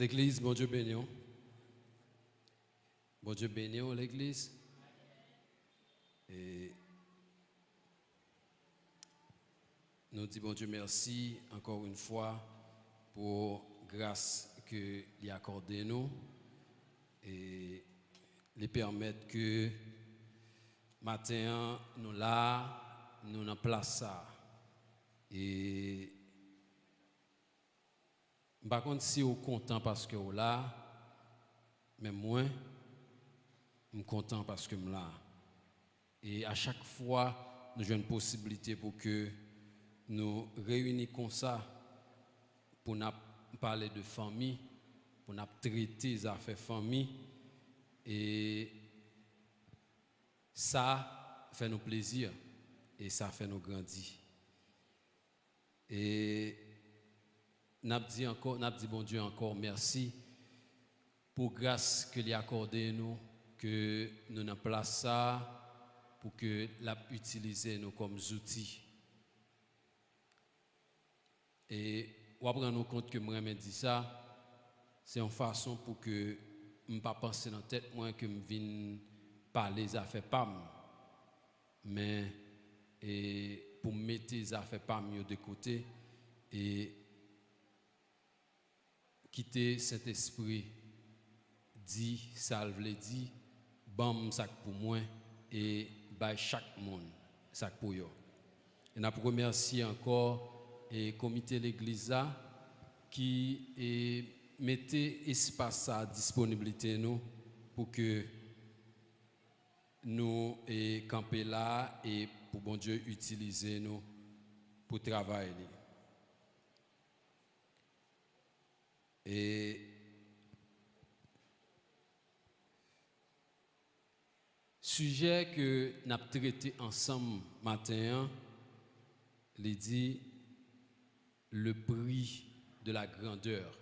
L'église, bon Dieu béni. Bon Dieu béni l'église. Et nous disons bon Dieu merci encore une fois pour grâce que lui accordé nous et les permettre que matin nous là nous en place ça. Et par contre si vous content parce que vous là, mais moi je suis content parce que je suis là. Et à chaque fois, nous avons une possibilité pour que nous réunissions comme ça, pour nous parler de famille, pour nous traiter les affaires famille. Et ça fait nous plaisir et ça fait nous grandir. Et nous dit bon Dieu encore merci pour grâce que lui a accordé nous, que nous avons place ça pour que l'a utiliser nous comme outils. Et on va prendre compte que moi me dit ça, c'est une façon pour que je ne pas penser dans la tête moi que je viens parler des affaires PAM, mais pour mettre les affaires PAM de côté et quitter cet esprit dit, salve les dit, bam ça pour moi et by chaque monde ça pour yo. Et nous remercie encore le comité de l'église qui mettait espace à disponibilité nous pour que nous camper là et pour bon Dieu utiliser nous pour travailler. Et sujet que nous avons traité ensemble matin, il dit le prix de la grandeur.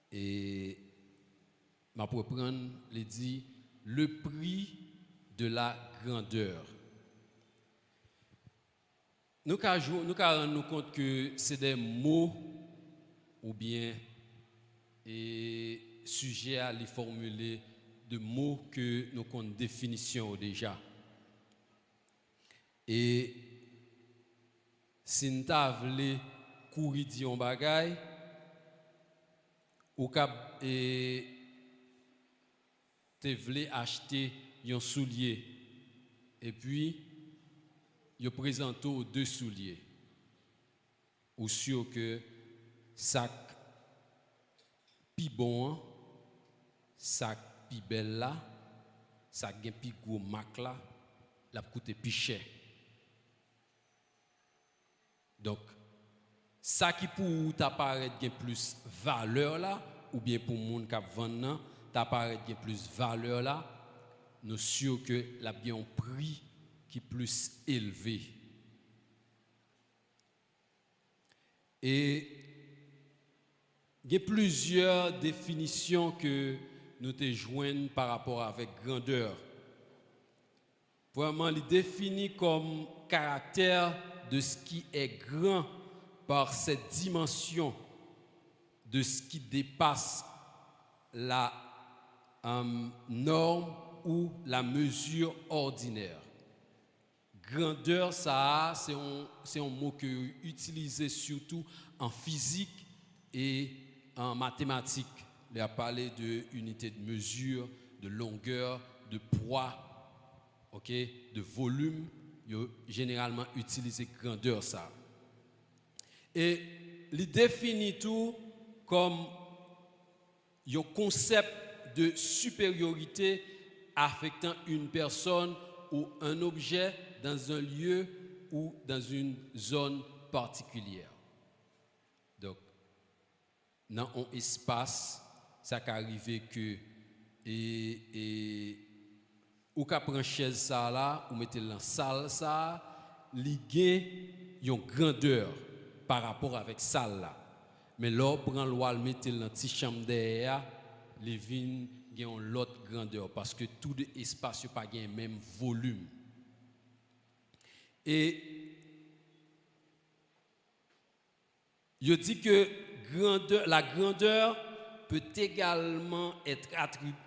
Et ma reprendre, il dit le prix de la grandeur. Nous nous rendre compte que c'est des mots ou bien sujet à les formuler de mots que nous avons une définition déjà. Et si nous voulons courir un bagay, ou cap et te voulez acheter un soulier et puis vous présentez deux souliers ou sûr que sac pi bon sac pi belle là sac gen pi gros marque là la coûte pi cher. Donc ça qui pour t'apparaître gen plus valeur là ou bien pour monde qui vend t'apparaître gen plus valeur là, nous sûr que la bien un prix qui plus élevé. Et il y a plusieurs définitions que nous te joignent par rapport avec grandeur. Vraiment, il définit comme caractère de ce qui est grand par cette dimension de ce qui dépasse la norme ou la mesure ordinaire. Grandeur, ça, c'est un mot que utilisé surtout en physique et en mathématiques. Il a parlé de unité de mesure, de longueur, de poids, de volume. Il a généralement utilisé grandeur, ça. Et il définit tout comme un concept de supériorité affectant une personne ou un objet dans un lieu ou dans une zone particulière. Donc, dans un espace, ça peut arriver que ou qu'à prendre chaise ça là ou mettez dans salle ça, lié une grandeur par rapport avec salle là. Mais là prend loi mettez dans petite chambre derrière, les vignes ont l'autre grandeur parce que tout espace pas gain même volume. Et Il dit que la grandeur peut également être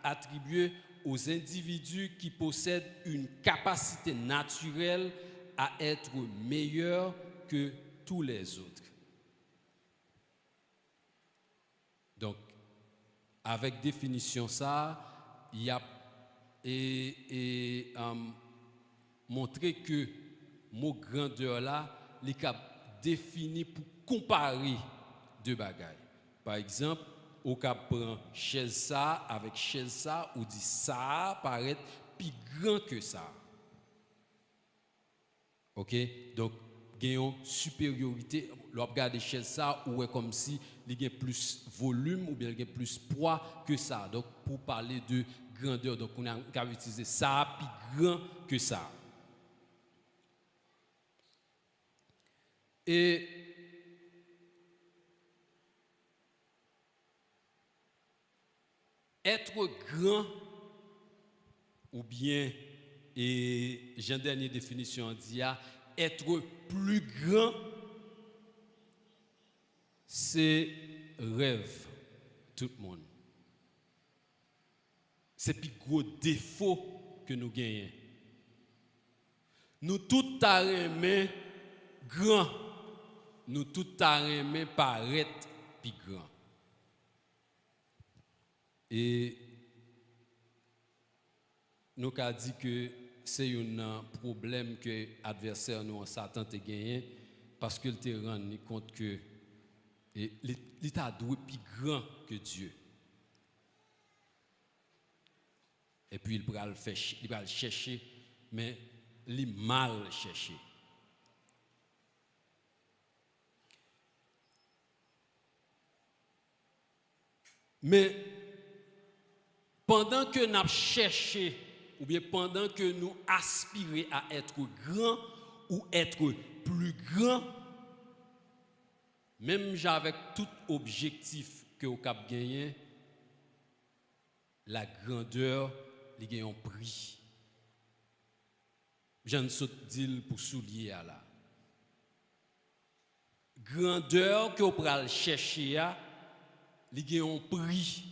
attribuée aux individus qui possèdent une capacité naturelle à être meilleurs que tous les autres. Donc, avec définition ça, il y a montré que mot grandeur là, il est défini pour comparer deux bagailles. Par exemple, au cas prend chaise ça avec chaise ça, ou dit ça paraît plus grand que ça. OK? Donc, il y a une supériorité. L'on regarde chaise ça, ou est comme si il y a plus volume ou bien il y a plus poids que ça. Donc, pour parler de grandeur, donc on a utilisé ça plus grand que ça. Et être grand, ou bien, et j'ai une dernière définition, dit être plus grand, c'est rêve, tout le monde. C'est le plus gros défaut que nous gagnons. Nous tous aimons grand, nous tous aimons paraître plus grand. Et nous avons dit que c'est un problème que l'adversaire nous en Satan a gagné parce qu'il te rendu compte que l'État doit plus grand que Dieu. Et puis il va le chercher, mais il mal cherché. Mais pendant que nous cherchons, ou bien pendant que nous aspirons à être grand ou être plus grand, même avec tout objectif que vous avez gagné, la grandeur, il y a un prix. Je ne sais pas pour souligner là. Grandeur que vous pouvez chercher, il y a un prix.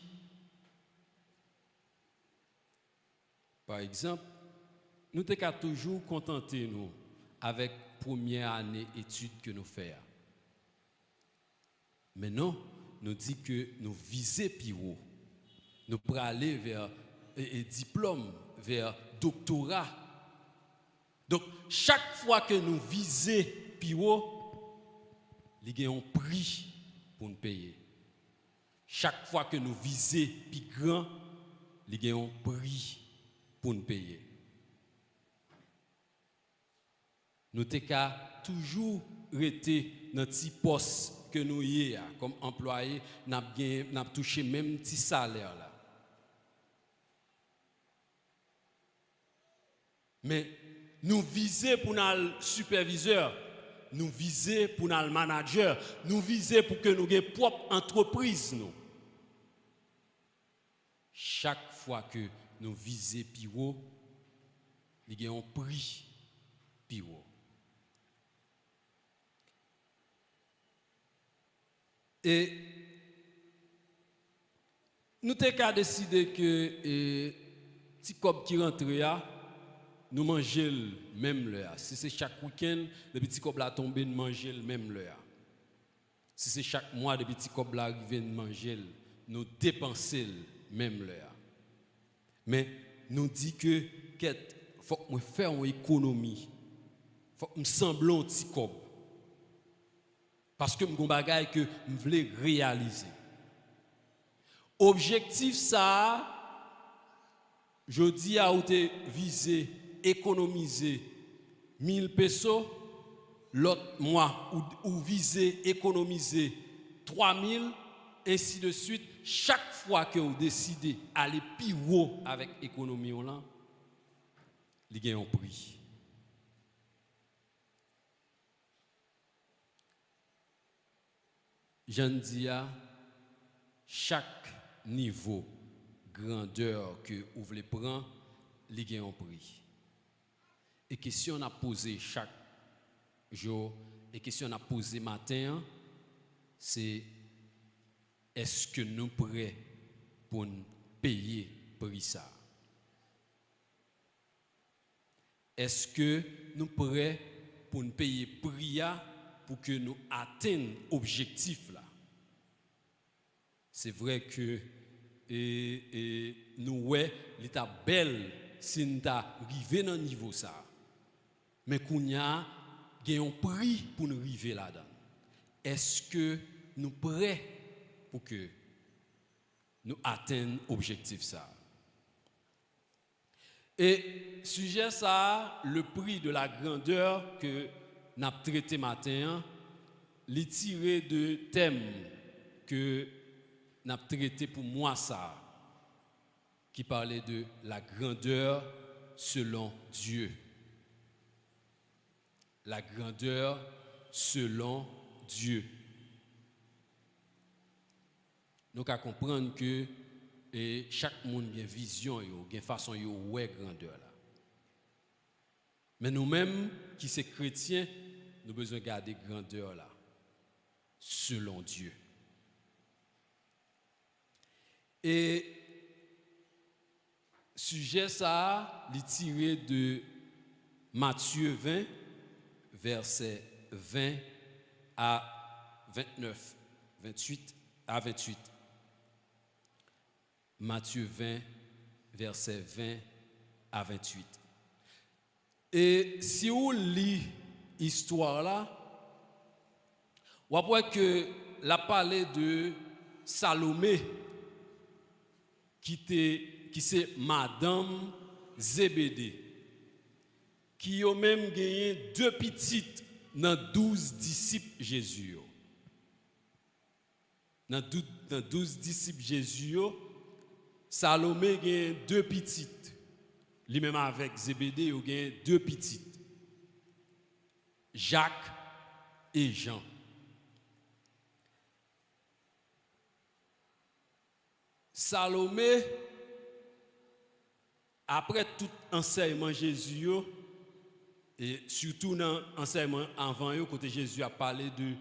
Par exemple, nous sommes toujours contentés nous avec la première année d'études que nous faisons. Mais non, nous disons que nous visons plus haut. Nous pourrons aller vers diplôme, vers doctorat. Donc, chaque fois que nous visons plus haut, il y a un prix pour nous payer. Chaque fois que nous visons plus grand, il y a un prix pour nous payer. Nous avons toujours été dans petit poste que nous y avons comme employés, nous avons touché même petit salaire là. Mais nous visons pour notre superviseur, nous visons pour notre manager, nous visons pour que nous ayons propre entreprise nous. Chaque fois que nous visons plus haut, il y a un prix plus haut. Et nous avons décidé que petit cop qui rentre là, nous mangeons même l'heure. Si c'est chaque week-end, le petit cop là tomber, nous mangeons même l'heure. Si c'est chaque mois, le petit cop là arrive, nous mangeons, nous dépensons même l'heure. Mais nous dit que faut que nous fassions une économie. Faut que nous semblons un petit cop. Parce que mon bagage que je voulais réaliser. Objectif ça, je dis à vous viser, économiser 1000 pesos, l'autre mois, ou viser, économiser 3000, ainsi de suite. Chaque fois que vous décidez d'aller plus haut avec l'économie, il y a un prix. J'en dis à chaque niveau, grandeur que vous voulez prendre, il y a un prix. Et question à poser chaque jour, et question à poser matin, c'est est-ce que nous sommes prêts pour nous payer pour ça? Est-ce que nous sommes prêts pour nous payer prix pour que nous atteignions l'objectif là? C'est vrai que nous, ouais, l'état belle si nous arrivons dans le niveau ça. Mais qu'on y a un prix pour nous arriver là-dedans. Est-ce que nous sommes prêts pour que nous atteignions l'objectif ça? Et sujet ça, le prix de la grandeur que nous avons traité matin, les tiré de thèmes que nous avons traité pour moi ça, qui parlait de la grandeur selon Dieu. La grandeur selon Dieu. Nous devons comprendre que chaque monde a une vision, une façon de voir la grandeur là. Mais nous-mêmes, qui sommes chrétiens, nous avons besoin de garder la grandeur là, selon Dieu. Et sujet ça, il est tiré de Matthieu 20, versets 20 à 29, 28 à 28. Matthieu 20, versets 20 à 28. Et si vous lisez l'histoire là, vous voyez que la parlé de Salomé, qui c'est Madame Zébédée, qui a même gagné 2 petites dans 12 disciples Jésus. Dans 12 disciples Jésus, Salomé a gagné 2 petites. Lui-même avec Zébédée, il a gagné 2 petites. Jacques et Jean. Salomé, après tout enseignement Jésus, et surtout dans l'enseignement avant, côté Jésus a parlé de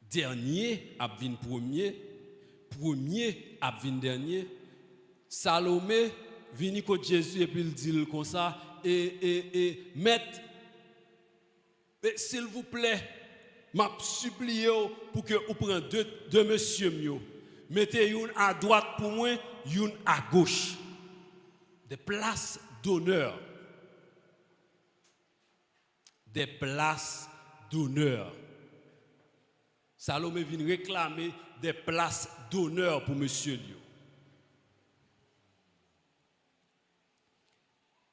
dernier a vint premier a vint dernier. Salomé vient côté Jésus et puis il dit comme ça, maître, s'il vous plaît, m'a supplié pour que vous preniez deux monsieur mieux. Mettez une à droite pour moi, une à gauche. Des places d'honneur. Des places d'honneur. Salomé vient réclamer des places d'honneur pour monsieur Lio.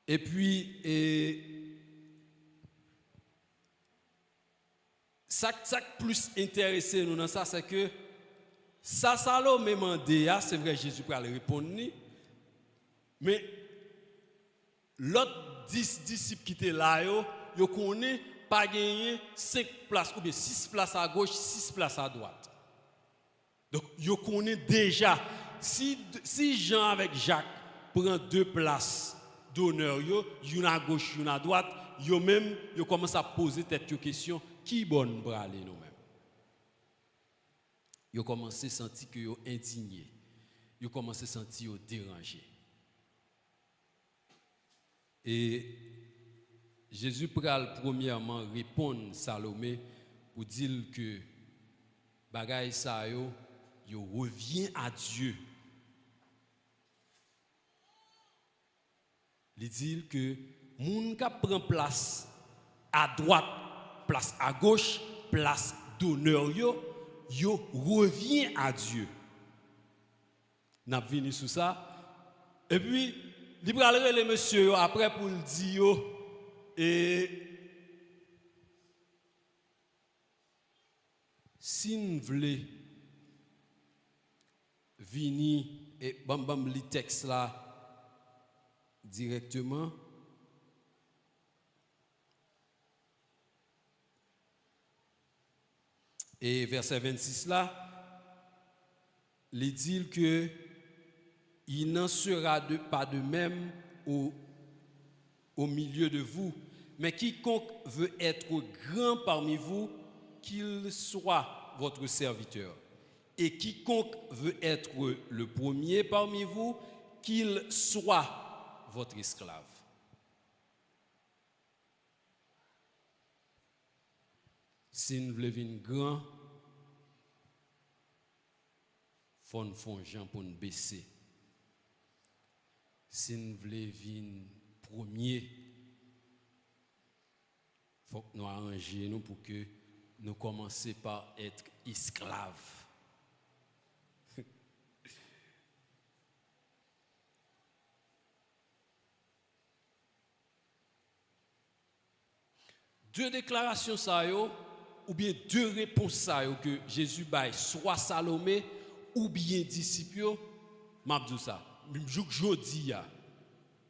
Et puis, ça plus intéressé nous dans ça, c'est que ça Salomé demandé, c'est vrai Jésus peut aller répondre, mais l'autre 10 disciples qui étaient là, ils connaissent pas gagner 5 places ou bien 6 places à gauche, 6 places à droite. Donc, ils connaissent déjà, si Jean avec Jacques prend 2 places d'honneur, une à gauche, une à droite, ils commencent à poser cette question, qui est bonne pour aller nous-mêmes? Ils commencent à sentir qu'ils sont indignés. Ils commencent à sentir dérangés. Et Jésus pral premièrement répondre Salomé pour dire que bagay sa yo revient à Dieu. Il dit que moun ka prend place à droite, place à gauche, place d'honneur yo revient à Dieu. N'a venu sur ça. Et puis il pral les monsieur après pour le dire et si nous voulons venir et bam li texte là directement et verset 26 là il dit que il n'en sera pas de même au milieu de vous, mais quiconque veut être grand parmi vous qu'il soit votre serviteur. Et quiconque veut être le premier parmi vous, qu'il soit votre esclave. Si nous voulons venir grand, il faut nous faire Jean pour nous baisser. Si nous voulons venir premier, il faut que nous arrangions pour que nous commencions par être esclaves. Deux déclarations ça ou bien deux réponses ça que Jésus baille soit Salomé ou bien disciples m'a dit ça même jodi a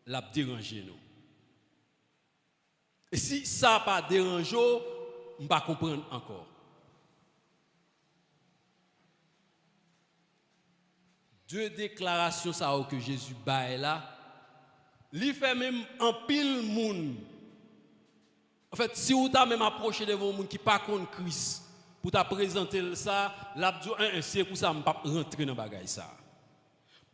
l'a déranger nous. Et si ça pas déranger, on pas comprendre encore. Deux déclarations ça que Jésus baille là, lui fait même en pile monde. En fait, si vous avez même approché devant un monde qui pas contre Christ pour te présenter ça, l'abdou c'est pour ça que je ne pas rentrer dans bagay ça.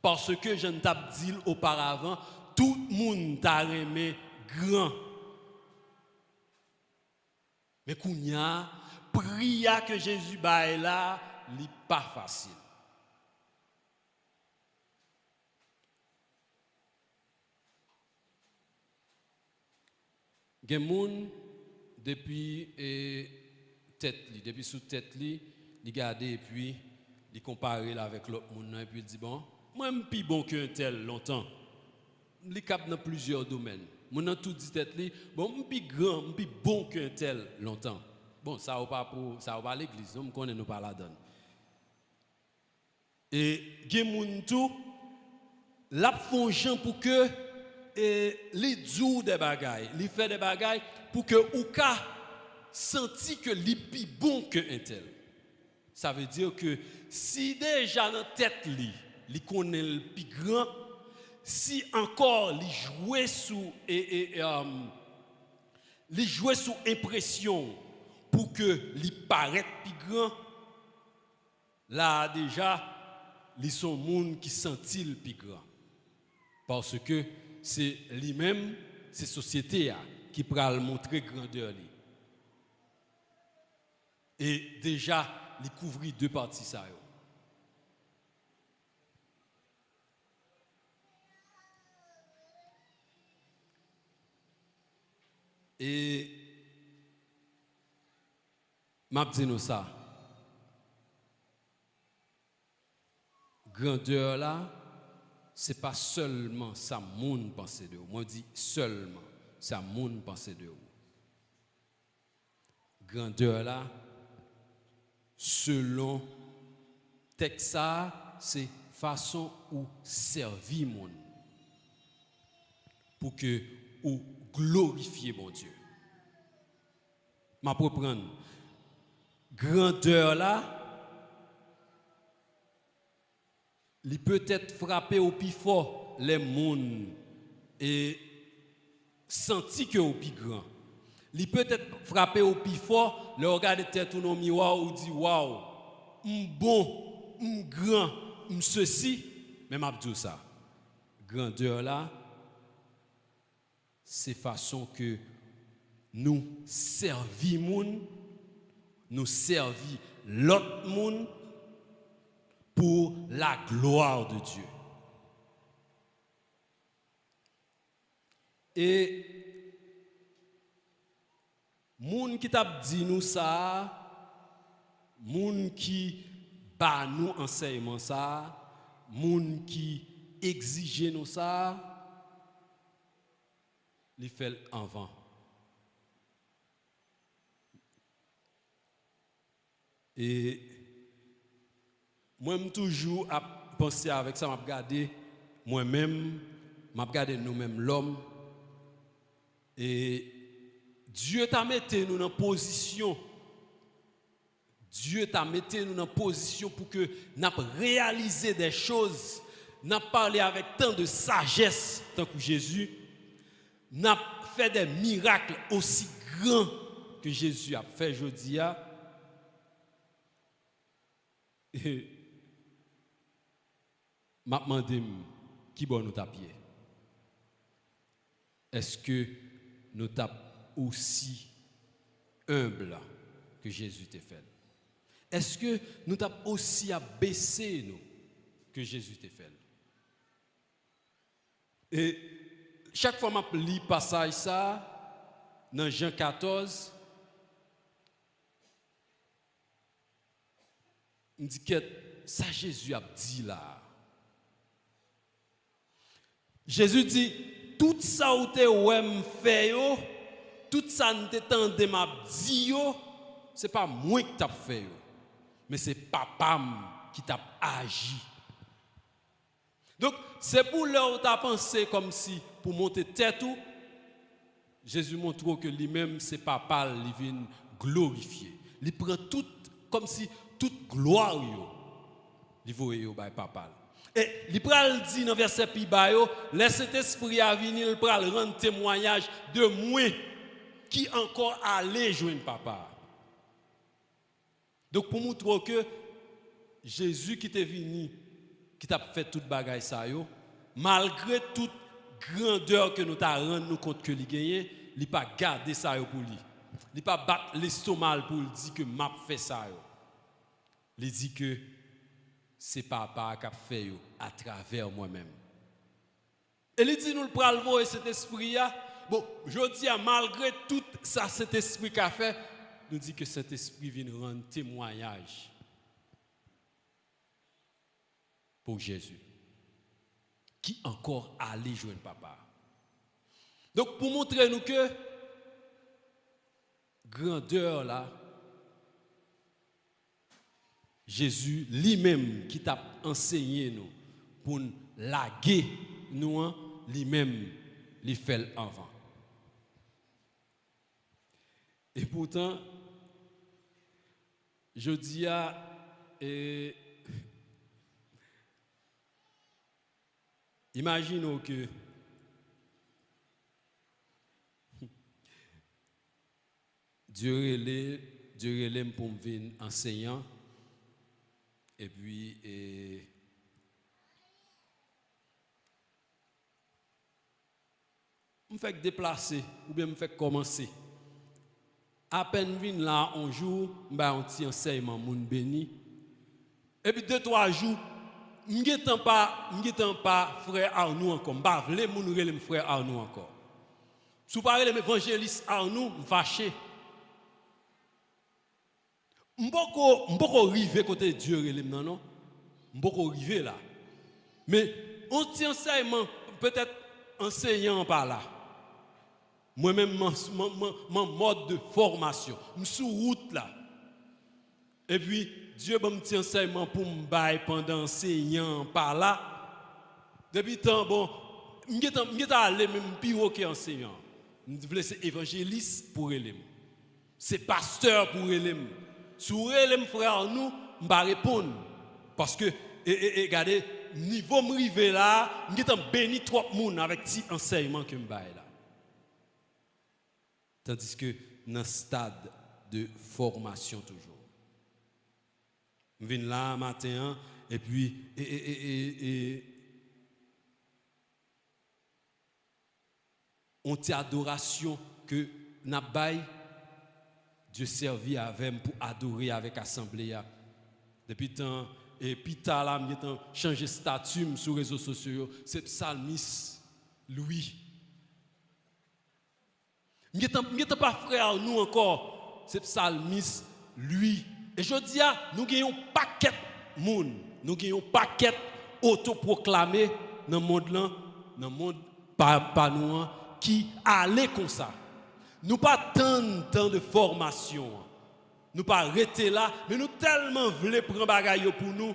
Parce que je ne t'ai dit auparavant, tout le monde t'a aimé grand. Mais kounya, prière que Jésus baille là, n'est pas facile. Gen moun depuis tête li, depuis sous tête li, li garde et puis li comparer là avec l'autre moun et puis il dit bon, moi je suis plus bon qu'un tel longtemps. Li cap dans plusieurs domaines. Moun nan tout dit tête li, bon je suis plus grand, je suis plus bon qu'un tel longtemps. Bon, ça va pas pour ça va pas l'église, on connaît nous pas la donne. Et gen moun tout l'a font gens pour que les djou des bagailles, les fait des bagailles pour que ou ka senti que li pi bon que un tel. Ça veut dire que si déjà dans tête li connaît le pi grand, si encore li jouer sous li jouer sous impression pour que li paraît pi grand, là déjà li sont monde qui sentit le pi grand. Parce que c'est lui-même, c'est société qui pral montrer grandeur li. Et déjà, il couvrit deux parties ça yo. Et m'a dit nous ça. Grandeur là, c'est pas seulement ça moun pense de vous. Moi dis seulement ça moun pense de vous. Grandeur là, selon texte ça, c'est façon ou servir moun pour que ou glorifier mon Dieu. M'a reprendre grandeur là, il peut être frappé au plus fort les moun et senti que au plus grand. Il peut être frappé au plus fort, le regarder tête dans miroir ou dit waouh, bon, grand, ceci, même abdou ça. Grandeur là, c'est façon que nous servir moun, nous servir l'autre moun pour la gloire de Dieu. Et moun qui t'a dit nous ça, moun qui ba nous enseignement ça, moun qui exige nous ça, li fait avant. Et moi-même toujours à penser avec ça, m'a regarder moi-même, m'a regarder nous-mêmes l'homme. Et Dieu t'a mis nous dans position. Dieu t'a mis nous dans position pour que nous réaliser des choses, nous parler avec tant de sagesse tant que Jésus, nous fait des miracles aussi grands que Jésus a fait aujourd'hui. Et m'a demandé qui bon nous tapier. Est-ce que nous tapons aussi humble que Jésus t'a fait? Est-ce que nous tapons aussi à baisser nous que Jésus t'a fait? Et chaque fois que je lis passage ça dans Jean 14, je me dis que ça Jésus a dit là. Jésus dit tout ça où te ouem fait yo, tout ça ne t'entendait m'a dit yo, c'est pas moi qui t'a fait yo, mais c'est papa qui t'a agi. Donc c'est pour leur t'a pensé comme si pour monter tête ou Jésus montre que lui-même c'est papa, il vient glorifier. Il prend tout comme si toute gloire yo, il voye yo by papa. Et il pral dit dans verset pi ba yo, laisse cet esprit à venir, il pral rendre témoignage de moi qui encore allait joindre papa. Donc pour montrer que Jésus qui t'est venu, qui t'a fait toute bagaille ça yo, malgré toute grandeur que nous t'a rendu nous compte que il gagne, il pas garder ça yo pour lui. Il pas battre l'estomac pour dire que m'a fait ça yo. Il dit que c'est papa qui a fait à travers moi-même. Et il dit nous le pral voir cet esprit là. Bon, je dis malgré tout ça cet esprit qu'a fait, nous dit que cet esprit vient rendre témoignage pour Jésus qui encore allait joindre papa. Donc pour montrer nous que grandeur là, Jésus lui-même qui t'a enseigné nous pour laguer nous, lui-même les fait avant. Et pourtant, je dis à imaginons que Dieu relève pour me venir enseignant. Et puis, me fait déplacer ou bien me fait commencer. À peine vin là un jour, un petit enseignement moun béni. Et puis 2-3 jours, m'getan pas frère Arnaud encore, m'pa vle moun relem frère Arnaud encore. Sou parler l'évangéliste Arnaud, m'fâché. M'poko rive côté Dieu relem non. M'poko rive là. Mais on tient enseignement peut-être enseignant par là. Moi-même mon mode de formation, je suis sur route là. Et puis Dieu m'a petit enseignement pour me bailler pendant enseignant par là. Depuis temps bon, m'geta aller même pire que enseignant. Je voulais c'est évangéliste pour elem. C'est pasteur pour elem. Sur elem frère nous, m'pa répondre parce que regardez niveau m'rivé là, m'geta béni trop monde avec petit enseignement que m'baille là. Tandis que dans le stade de formation toujours. Je viens là matin et puis on t'a adoration que n'a bail Dieu servi avec pour adorer avec assemblée. Depuis temps et puis t'as là m'étant changé statut sur les réseaux sociaux, c'est psalmiste Louis. M'étant pas frère nous encore, c'est psalmiste lui. Et je dis nous gagnons paquet monde, nous gagnons paquet autoproclamé dans le monde là, dans le monde pas nous qui allait comme ça. Nous pas tant de formation. Nous pas arrêter là, mais nous tellement voulons prendre bagaille pour nous.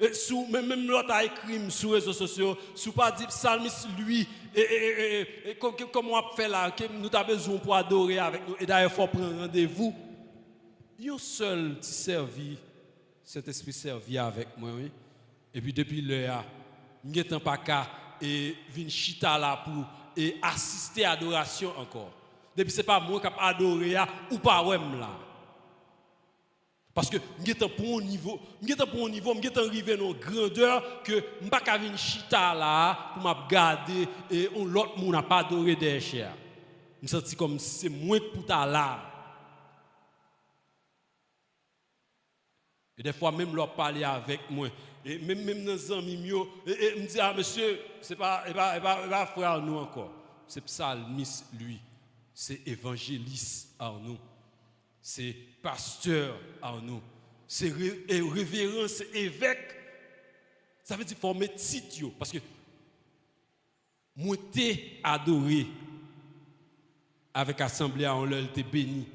Et sous même l'autre a écrit sur les réseaux sociaux, sous pas dit psalmiste lui et comment on fait là que nous avons besoin pour adorer avec nous et d'ailleurs faut prendre rendez-vous. Un seul petit servi, cet esprit servi avec moi oui. Et puis depuis l'heure, n'étant pas qu'à et vinn chita là pour et assister à l'adoration encore. Depuis c'est pas moi qui adorer ou pas ouais là. Parce que je suis pour un niveau, je suis arrivé à une grandeur que je ne peux pas venir chita là pour me garder et l'autre monde n'a pas adoré des chers. Je me sens comme si c'est moins pour ta là. Et des fois même leur parler avec moi et même dans les amis et me dit ah monsieur c'est pas frère nous encore. C'est psalmiste lui. C'est évangéliste en nous. C'est pasteur en nous. C'est révérend, c'est évêque. Ça veut dire former titre. Parce que moi t'ai adoré avec l'assemblée en l'heure t'ai béni.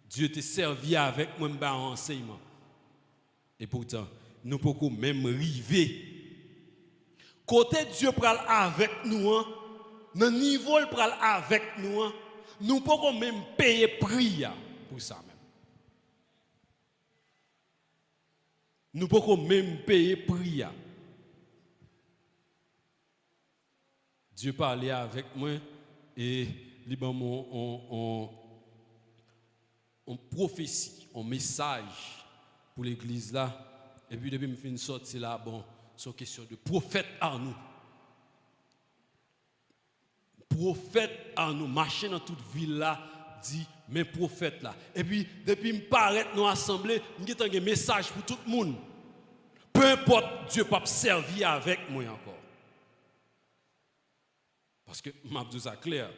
Dieu t'a servi avec moi en enseignement. Et pourtant, nous pouvons même river. Côté Dieu pral avec nous, dans niveau il pral avec nous, nous pouvons même payer prix pour ça même. Nous pouvons même payer prix. Dieu parlait avec moi et on prophétie, un message pour l'église là. Et puis depuis que je suis sorti là, bon, c'est une question de prophète en nous. Prophète en nous, marcher dans toute ville là, dit, mais prophète là. Et puis, depuis que je parais dans l'assemblée, je suis un message pour tout le monde. Peu importe, Dieu peut servir avec moi encore. Parce que, je dis ça clair,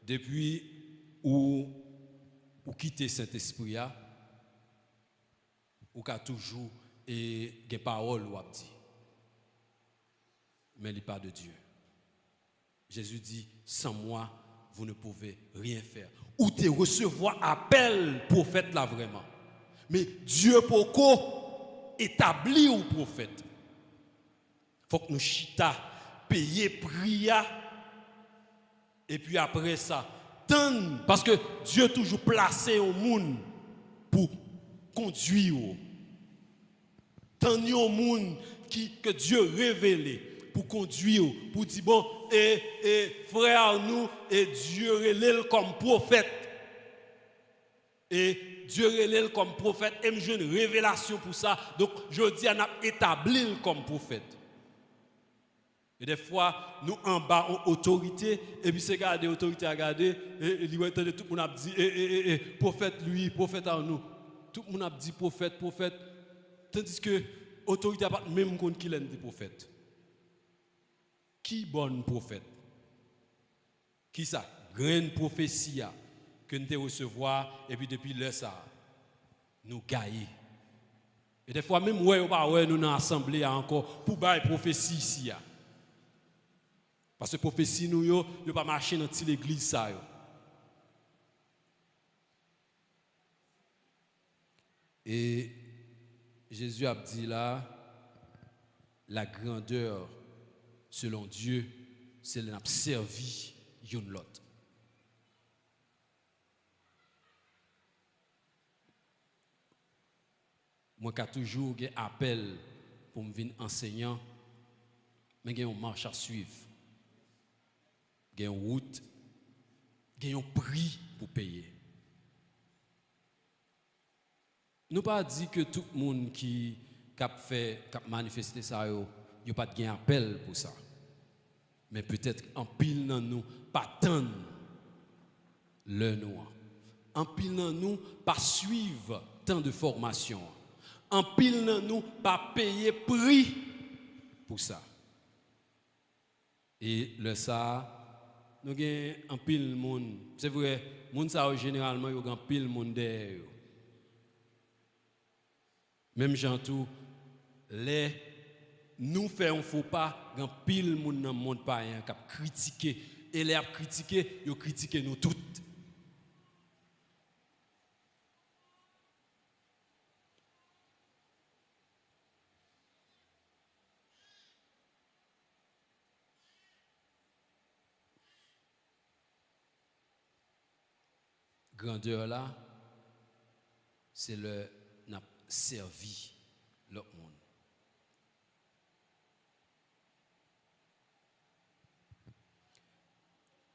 depuis où quitter Saint-Esprit, ou qu'a toujours des paroles ou dit. Mais il n'est pas de Dieu. Jésus dit, sans moi, vous ne pouvez rien faire. Ou te recevoir appel prophète là vraiment. Mais Dieu pour établir au prophète. Il faut que nous chita, payer, prier. Et puis après ça, parce que Dieu toujours placé au monde pour conduire. Tant il y a un monde que Dieu révélé pour conduire, pour dire bon, frère nous, et Dieu relève comme prophète. Et Dieu relève comme prophète, et j'ai une révélation pour ça. Donc je dis, on a établi comme prophète. Et des fois, nous en bas en autorité, et puis c'est garder autorité à garder, et tout le monde a dit, prophète lui, prophète en nous. Tout le monde a dit prophète, prophète. Tandis que l'autorité n'a pas même compte qui est des prophètes. Qui bon prophète? Qui ça? Grande prophétie que nous recevoir et puis depuis là ça nous gagnons. Et des fois même nous dans l'assemblée encore pour bailler prophétie ici. Parce que prophétie nous yo pas marcher dans l'église ça yo. Et Jésus a dit là, la grandeur selon Dieu, c'est de servir une l'autre. Moi, j'ai toujours un appel pour me venir enseignant, mais j'ai une marche à suivre. J'ai une route, j'ai un prix pour payer. Nous pas dit que tout le monde qui a manifesté ça, il n'y a pas de appel pour ça. Mais peut-être en pile dans nous, pas tant le noir. En pile dans nous, pas suivre tant de formation. En pile dans nous, pas payer prix pour ça. Et le ça, nous avons un pile monde. C'est vrai, monde ça généralement, il y a un pile monde derrière. Même Jean-Tout, nous faisons faux pas, il y a un pile monde dans le monde païen qui a critiqué. Et les a critiqué, ils ont critiqué nous toutes. Grandeur là, c'est le n'a servi l'autre monde.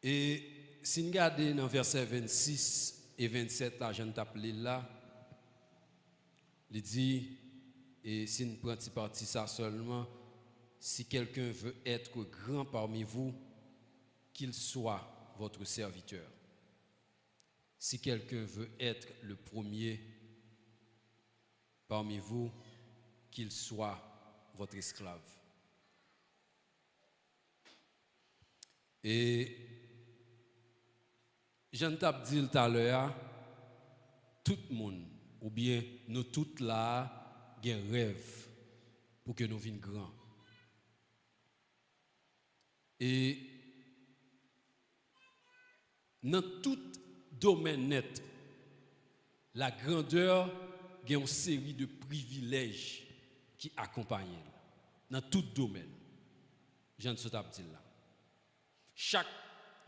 Et si nous regardons dans verset 26 et 27, là, je t'appelle là, Il dit, et si nous prenons partie ça seulement, si quelqu'un veut être grand parmi vous, qu'il soit votre serviteur. Si quelqu'un veut être le premier parmi vous, qu'il soit votre esclave. Et je t'ai dit tout à l'heure, tout le monde, ou bien nous tous là, avons un rêve pour que nous venions grands. Et dans tout domaine net, la grandeur a une série de privilèges qui accompagnent dans tout domaine. Je ne sais pas dire là. Chaque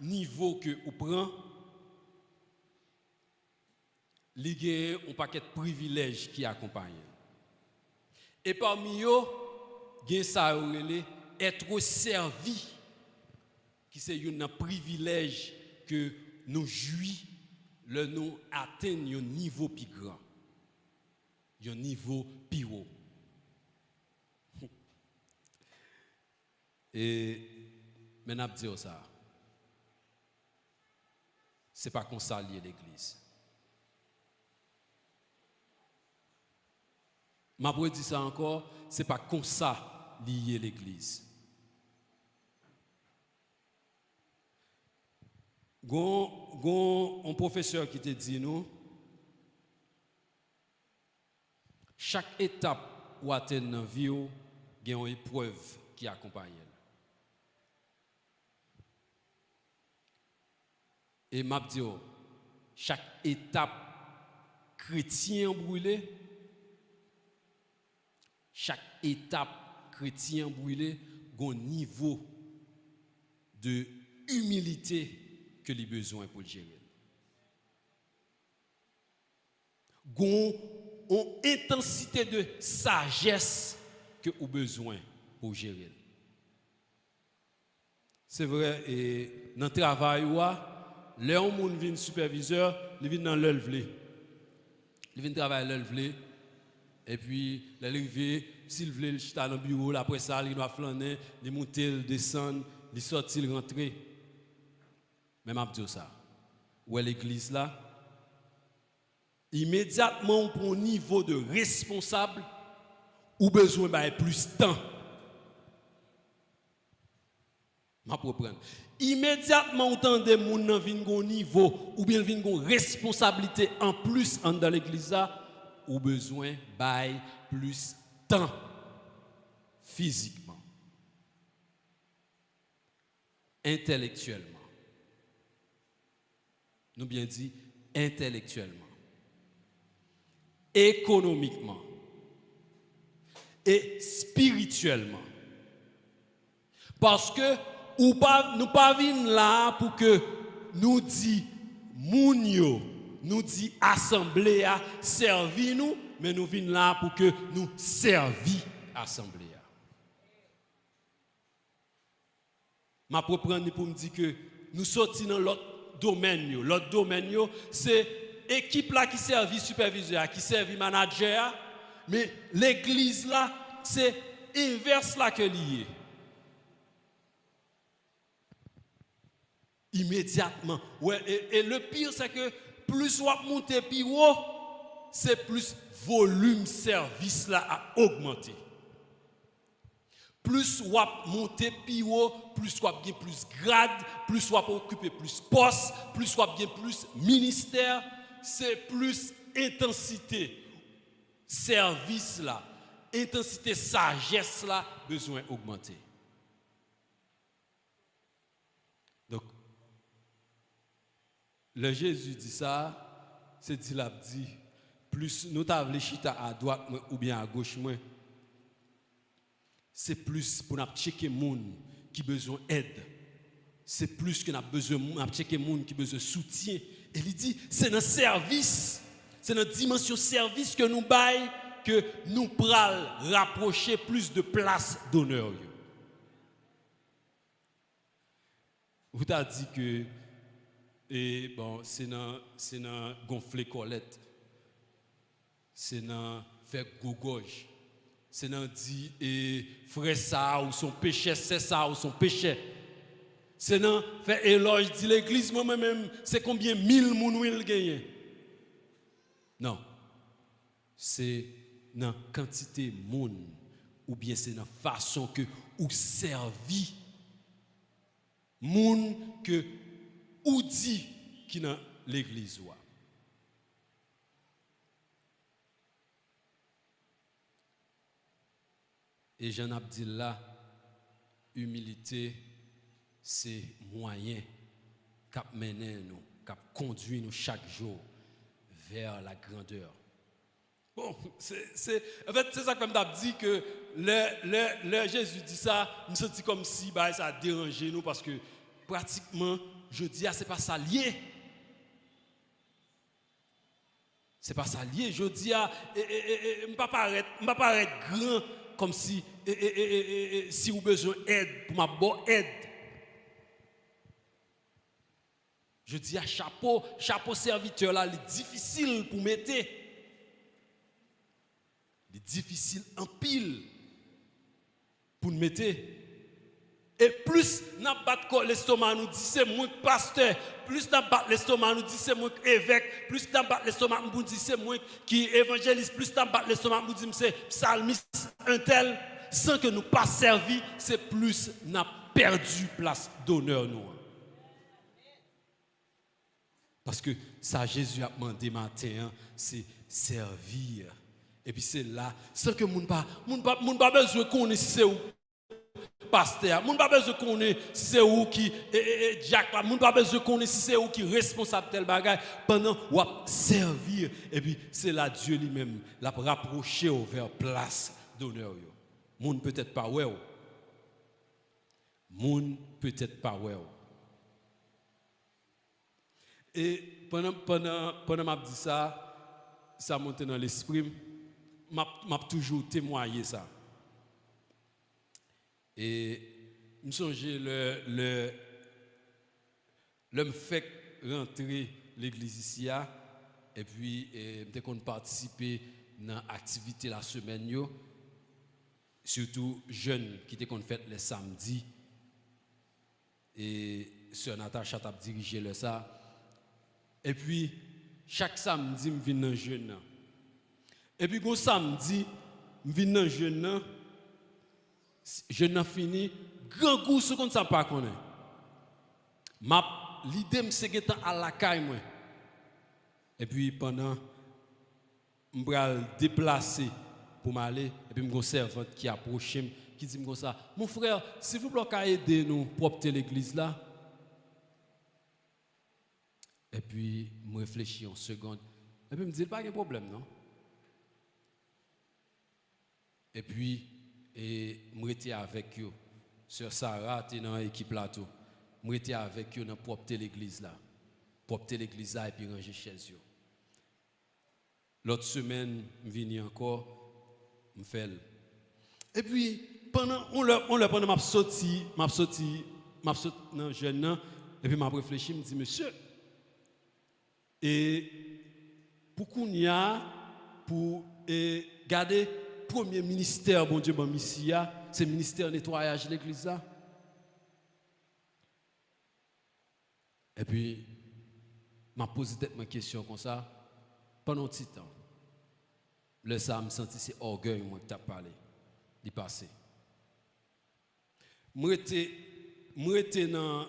niveau que vous prenez, il y a un paquet de privilèges qui accompagnent. Et parmi eux, il y a ça être servi, qui c'est un privilège que nous jouissons, le nous atteignons un niveau plus grand, un niveau plus haut. Et maintenant, je dis ça, ce n'est pas comme ça lié l'église. Je vais dire ça encore, ce n'est pas comme ça lié l'église. Un professeur qui te dit nous, chaque étape où atteindre dans la vie, il y a une épreuve qui accompagne. Et m'a dit, chaque étape chrétien brûlé, chaque étape chrétien brûlé, a un niveau de humilité que les besoins pour le gérer. Une intensité de sagesse que vous besoin pour gérer. C'est vrai, et dans le travail, là où on vient superviseur, il vient dans l'œuvre. Il vient travailler l'œuvre. Et puis, l'arrivée, s'il veut, il chita dans le bureau, après ça, il doit flâner, il monte, il descend, il sort, il rentre. Même à dire ça. Où est l'église là? Immédiatement, pour un niveau de responsable, ou besoin de plus de temps. Je vais reprendre. Immédiatement, autant de gens viennent au niveau, ou bien viennent une responsabilité en plus dans l'église là, ou besoin de plus de temps physiquement, intellectuellement. Nous bien dit intellectuellement, économiquement et spirituellement. Parce que nous ne pas venir là pour que nous dit mounio, nous dit assemblée à servir nous, mais nous venons là pour que nous servir assemblée. Ma propre pour me dire que nous sortons dans l'autre domaine. L'autre domaine, c'est l'équipe là qui servit superviseur, qui servit manager, mais l'église là, c'est inverse là que lié. Immédiatement. Ouais, et le pire, c'est que plus on monte plus haut, c'est plus volume service là à augmenter. Plus on monte plus haut, plus on a plus grade, plus on occuper plus poste, plus on a plus ministère, c'est plus intensité service là, intensité sagesse là, besoin augmenter. Donc le Jésus dit ça, c'est dit l'a dit, plus nous t'avons chita à droite ou bien à gauche moi. C'est plus pour nous checker les gens qui ont besoin d'aide. C'est plus que nous avons besoin de checker les gens qui ont besoin de soutien. Et il dit, c'est dans le service, c'est dans la dimension service que nous baillons, que nous pral rapprocher plus de place d'honneur. Vous avez dit que c'est dans gonfler Colette, c'est dans faire gogoj. C'est dans dit et frère ça ou son péché, c'est ça ou son péché. C'est dans faire éloge dit l'église moi-même, c'est combien 1000 moun il gagne. Non. C'est dans quantité moun ou bien c'est dans façon que ou servi moun que ou dit qui dans l'église ou. Et Jean Abdillah, humilité, c'est moyen qui mène nous, qui conduit nous chaque jour vers la grandeur. Bon, en fait, c'est ça comme tu as dit que le Jésus dit ça, nous sentons comme si bah, ça a dérangé nous parce que pratiquement, je dis, c'est pas ça lié. C'est pas ça lié. Je dis, je ne vais pas paraître grand comme si, si vous avez besoin d'aide, pour ma bonne aide. Je dis, chapeau serviteur là, il est difficile pour mettre. Il est difficile en pile pour nous mettre. Et plus nous battons l'estomac, nous dit c'est moi pasteur. Plus nous battons l'estomac, nous dit c'est moi évêque. Plus nous battons l'estomac, nous dit c'est moi qui évangéliste. Plus nous battons l'estomac, nous dit c'est psalmiste un tel. Sans que nous pas servi, c'est plus nous perdu place d'honneur nous. Parce que ça Jésus a demandé matin, c'est servir. Et puis c'est là, sans que moun pas besoin qu'on ait si c'est où pasteur, moun pas besoin qu'on ait si c'est où qui Jack là, moun pas besoin qu'on ait si c'est où qui responsable tel bagage pendant ou servir. Et puis c'est là Dieu lui-même l'a rapproché vers place d'honneur yo. Moun peut-être pas ouais. Moun peut-être pas ouais. Et pendant m'a dit ça monte dans l'esprit, m'a toujours témoigné ça. Et me songe le me fait rentrer l'église ici et puis dès qu'on participer dans l'activité la semaine yo, surtout jeunes qui étaient qu'on fait les samedis et sœur Natacha t'a dirigé le ça. Et puis, chaque samedi, je viens dans le jeune. Et puis, le samedi, je viens dans le jeune. Je fini. Grand goût, ce qu'on ne sait pas connaître. L'idée, c'est que à la caille. Et puis, pendant, je vais déplacer pour m'aller. Et puis, je me servante qui approche, qui dit comme ça, mon frère, s'il vous plaît, aider nous pour opter l'église là. Et puis, je réfléchis en seconde. Et puis, je me dis, pas de problème, non? Et puis, je suis avec eux. Sœur Sarah, tu es dans l'équipe là. Je suis avec eux pour opter l'église là. Pour opter l'église là et puis ranger chez eux. L'autre semaine, je viens encore, je fais. Et puis, pendant ma sorti dans jeune, et puis, je réfléchi, je me dis, monsieur, et pour qu'on y a, pour garder le premier ministère, bon Dieu, bon Missia, c'est le ministère nettoyage de l'église là. Et puis, m'a posé ma question comme ça, pendant un petit temps. Le ça me senti c'est orgueil moi qui t'a parlé, d'y passer. Moi j'étais dans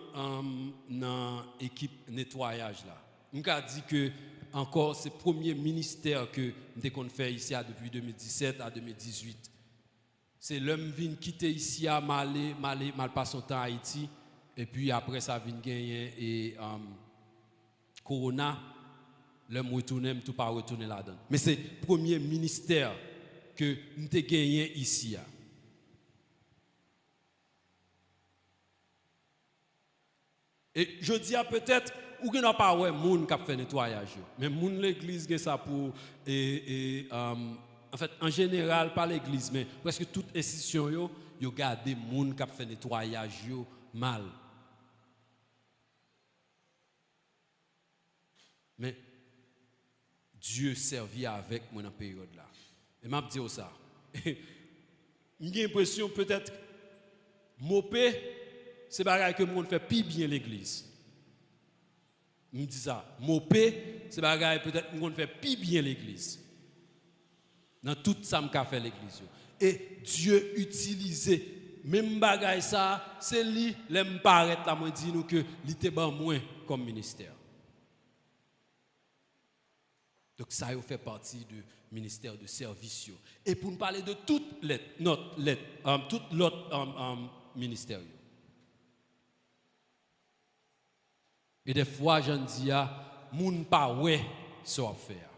l'équipe nettoyage là. Je dit que encore c'est le premier ministère que nous fait ici depuis 2017 à 2018. C'est l'homme qui quitter ici à mal passer son temps à Haïti et puis après ça vient gagner et Corona l'homme retourne tout pas retourner là-dedans. Mais c'est le premier ministère que nous avons gagné ici. Et je dis à peut-être ou qu'il n'y a pas de monde qui a fait nettoyage. Mais moun l'église ça pour en fait en général pas l'église mais presque toute institution yo gardé monde qui a fait nettoyage mal. Mais Dieu servit avec moi dans cette période là. Et m'a dit ça. J'ai l'impression peut-être mopé c'est bagaille que monde fait plus bien l'église. Me dit ça, mopé c'est bagaille peut-être monde fait plus bien l'église. Dans tout ça m'a fait l'église. Et Dieu utilisait même bagaille ça, c'est lui l'aime paraître là moi dit nous que il était ban moins comme ministère. Donc ça a fait partie du ministère de service. Et pour nous parler de tout l'autre ministère. Et des fois, j'en dis, moun pa ouais ça faire.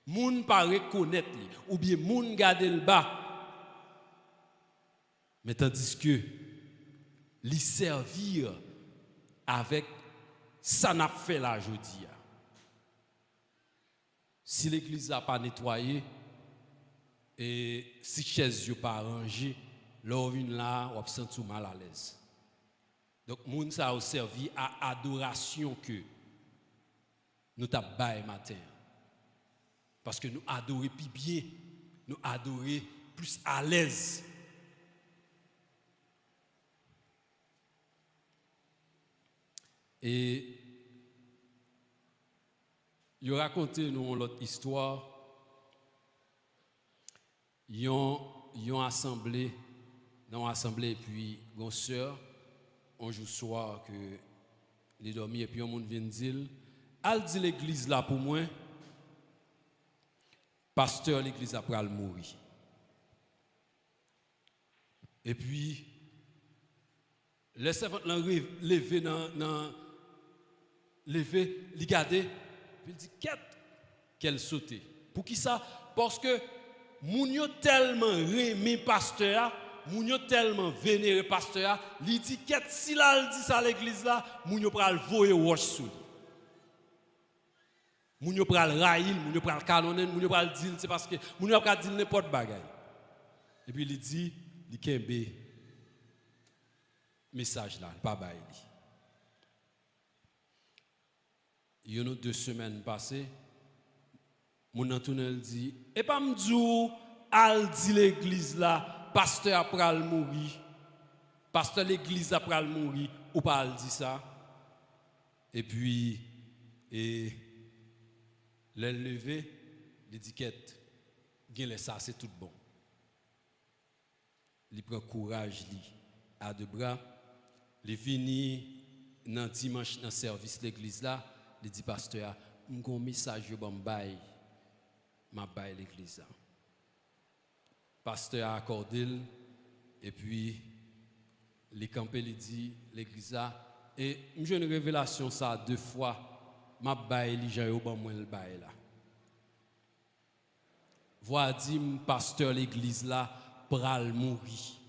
Moun pa reconnaître li, ou bien moun garder le bas. Mais tandis que li servir avec ça n'a fait là aujourd'hui. Si l'église n'a pas nettoyé et si chaise n'a pas arrangé, l'on vient là, on se sent mal à l'aise. Donc, moun ça a servi à adoration que nous t'avons baillé matin. Parce que nous adorons plus bien, nous adorons plus à l'aise. Et il raconté nous l'autre histoire. Ils ont assemblé, dans l'assemblée, et puis une sœur, un jour soir, que les dormi, et puis un monde vient dire, elle dit l'église là pour moi, pasteur l'église après elle mourir. Et puis, les servants l'ont levé dans levé, li gade, puis il dit qu'elle saute. Pour qui ça? Parce que moun yo tellement aimé pasteur, moun yo tellement vénéré pasteur, li dit si là dit ça à l'église là, moun yo pral voyer roche sou. Moun yo pral raïl, moun yo pral canonner, moun yo pral dire c'est parce que moun yo pral dire n'importe bagaille. Et puis il dit, li kembe message là, pas bail li. Il y a 2 semaines passées, mon entourage dit, et pas m'dou, al dit l'église là, pasteur après le mourir, pasteur l'église après le mourir, ou pas al dit ça. Et puis, et levé, l'étiquette, gagne ça, c'est tout bon. Il prend courage, li, à 2 bras, il vini dans dimanche dans service l'église là. Il dit pasteur, m'gon message yo bon bail m'a bail l'église là. Pasteur a accordé et puis les campé il dit l'église là et j'ai une révélation ça 2 fois m'a bail li jan yo bon moi le bail là. Vois dit pasteur l'église là pral mourir.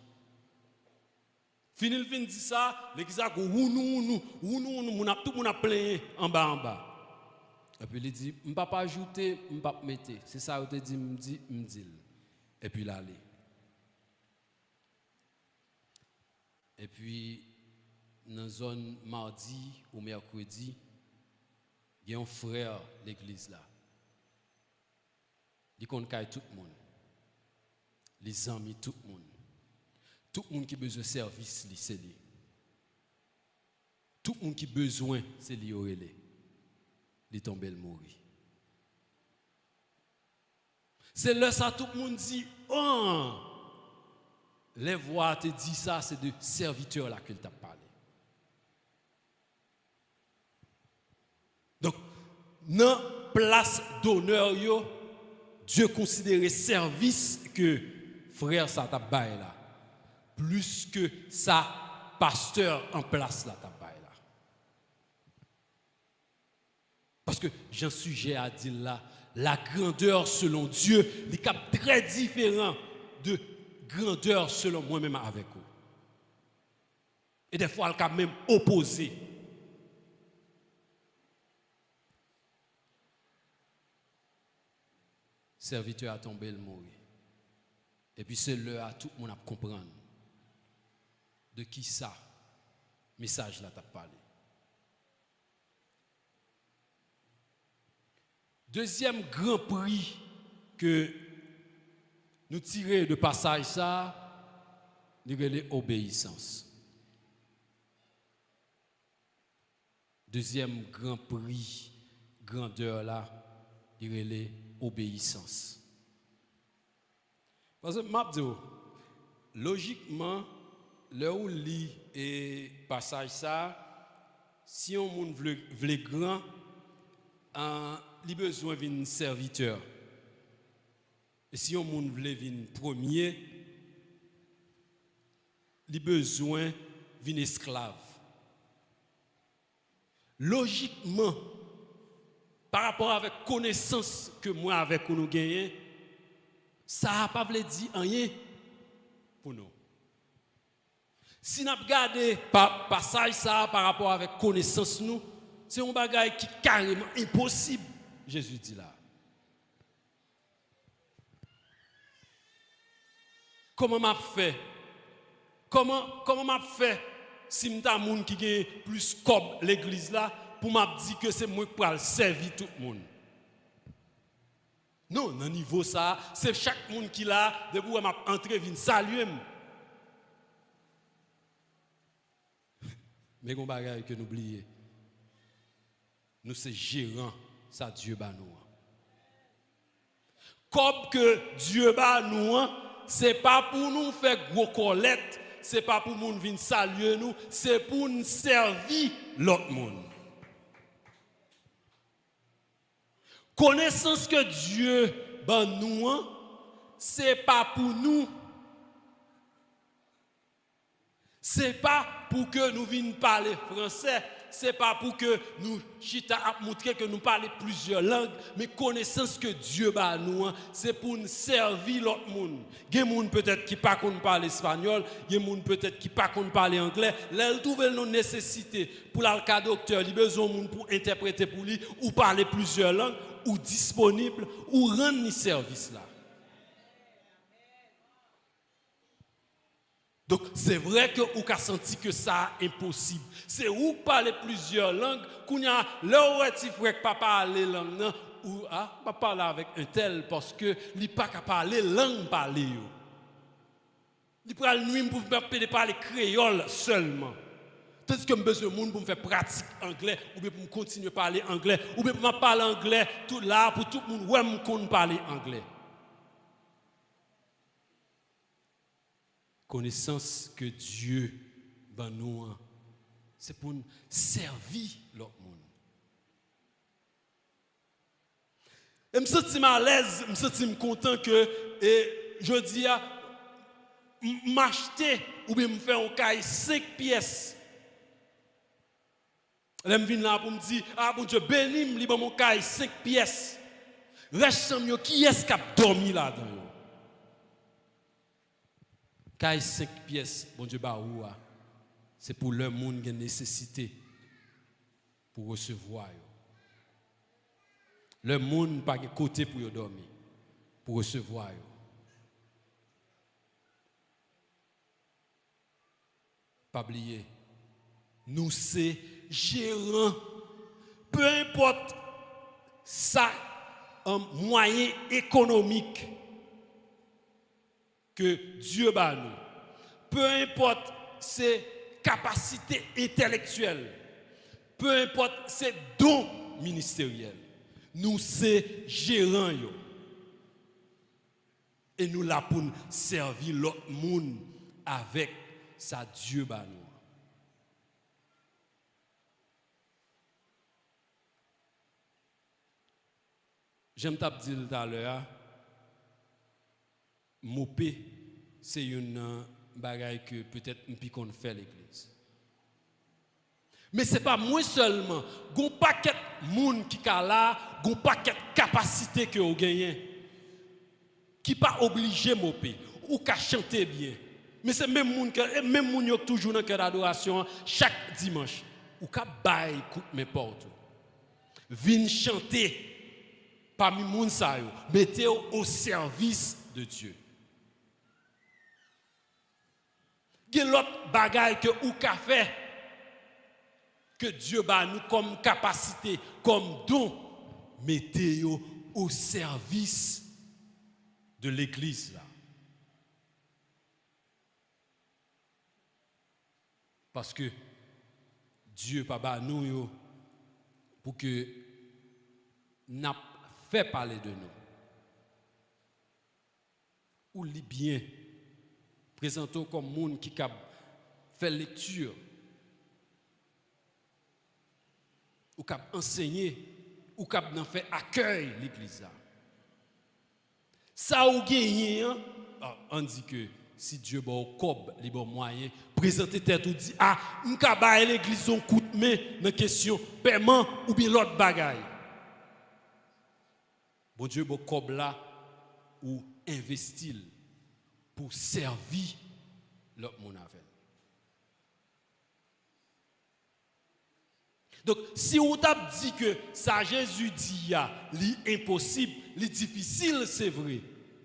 Fini le fin dit ça, l'église a ounou, tout moun a plein en bas. Et puis il dit, m'pa pas ajouter, m'pa mettre. C'est ça où te dit, m'dit. Et puis il allait. Et puis dans zone mardi ou mercredi, il y a un frère l'église là. Il connaît tout le monde. Les amis tout le monde. Tout le monde qui a besoin de service, c'est lui. Tout le monde qui a besoin, c'est lui. Il est tombé le mourir. C'est là ça, tout le monde dit, oh, les voix te dit ça, c'est de serviteur là qu'il t'a parlé. Donc, dans place d'honneur, Dieu considère service que frère ça t'a baillé là. Plus que ça, pasteur en place là, là. Parce que j'ai un sujet à dire là, la grandeur selon Dieu, les cap très différents de grandeur selon moi-même avec vous. Et des fois, le cap même opposé. Serviteur a tombé le mourir. Et puis c'est l'heure à tout le monde à comprendre. De qui ça, message là t'a parlé. Deuxième grand prix que nous tirer de passage ça, nous relais obéissance. Deuxième grand prix, grandeur là, il relais obéissance. Parce que m'a dit, logiquement, là où lit et passage ça, si on monde veut grand, il a besoin d'un serviteur. Et si on monde veut un premier, il a besoin d'un esclave. Logiquement, par rapport avec connaissance que moi avec nous gagnons, ça n'a pas voulu dire rien pour nous. Si nous regardons par passage ça par rapport avec connaissance nous, c'est un bagage qui est carrément impossible, Jésus dit là. Comment m'a fait? Comment m'a fait si m'ta moun qui gagne plus comme l'église là pour m'a dit que c'est moi qui pour servir tout le monde? Non, dans niveau ça, c'est chaque monde qui là, depuis où m'a entré vinn saluer. Mais gon bagage que nous oublions. Nous c'est gérant ça Dieu ba nous. Comme que Dieu ba nous, c'est pas pour nous faire gros collecte, c'est pas pour nous venir saluer nous, c'est pour nous servir l'autre monde. Connaissance que Dieu ban nous, c'est pas pour nous. C'est pas pour que nous venions parler français, c'est pas pour que nous chita à montrer que nous parlons plusieurs langues, mais connaissance que Dieu ba nous, c'est pour nous servir l'autre monde. Il y a des gens peut-être qui pas qu'on parle espagnol, il y a des gens peut-être qui pas qu'on parle anglais, là ils trouvent nos nécessités pour le cas docteur, il a besoin de monde pour interpréter pour lui ou parler plusieurs langues ou disponible ou rendre service là. Donc, c'est vrai que vous avez senti que ça est impossible. C'est où parler plusieurs langues, qu'on y a là où tu frère pas parler langue ou pas parler avec un tel parce que il pas capable parler langue parler yo. Il prend nuit pour parler créole seulement. Tandis que j'ai besoin de monde pour me faire pratique anglais ou bien pour me continuer à parler anglais ou bien pour me parler anglais tout là pour tout le monde ouais me parler anglais. Connaissance que Dieu ben nous c'est pour nous servir l'autre monde. Et me sentir à l'aise, me sentir content que je dis à m'acheter ou bien me faire un caille 5 pièces. Elle me vient là pour me dire bon Dieu bénis me mon caille 5 pièces. Reste sans qui est-ce qui a dormi là-dedans? Caille 5 pièces, bon Dieu, c'est pour le monde qui a nécessité pour recevoir. Le monde n'a pas de côté pour dormir, pour recevoir. Pas oublier, nous sommes gérants, peu importe ça, un moyen économique que Dieu bat nous. Peu importe ses capacités intellectuelles, peu importe ses dons ministériels, nous sommes gérants. Et nous là pour servir l'autre monde avec sa Dieu bat nous. J'aime t'ap dire tout à l'heure, mopé, c'est une bagaille que peut-être un qu'on fait l'église. Mais ce n'est pas moi seulement, il y a un paquet de monde qui est là, il y a un paquet de capacités que vous gagnez, qui n'est pas obligé de mopé, ou qu'à chanter bien. Mais c'est même monde qui toujours dans le cœur d'adoration, chaque dimanche, ou qu'à bailler coupe mes portes. Viens chanter parmi les gens, mettez-vous au service de Dieu. Il y a l'autre bagaille que ou qu'a fait que Dieu bat nous comme capacité, comme don, mettez-vous au service de l'église là. Parce que Dieu pas nous yo pour que n'a fait parler de nous. Ou li bien présentons comme monde qui a fait lecture ou qui a enseigné ou qui a fait accueil l'église là. Ça ou gagné, on dit que si Dieu bon cob, les bons moyens, présenter tête ou dit m'ka bailler l'église on coûte mais dans question paiement ou bien l'autre bagaille. Bon Dieu bon cob là ou investir pour servir l'autre monde avec. Donc si on t'a dit que ça Jésus dit l'impossible, le difficile c'est vrai.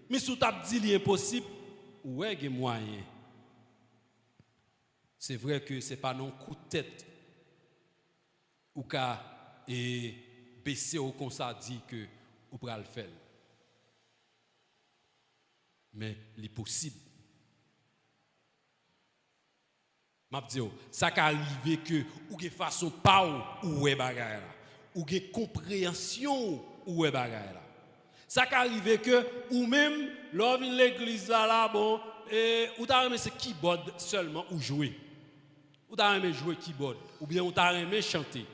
Mais si on t'a dit l'impossible, ouais, il y a moyen. C'est vrai que ce n'est pas non coup de tête ou qu'à baisser au comme ça dit que ou peut le faire. Mais c'est possible. M'a dit ça qui arrive que ou de façon pas ou ouais bagaille là ou de compréhension ou ouais bagaille là. Ça qui arrive que ou même lors de l'église là bon et ou t'a aimé ce keyboard seulement ou jouer. Ou t'a aimé jouer keyboard ou bien ou t'a aimé chanter.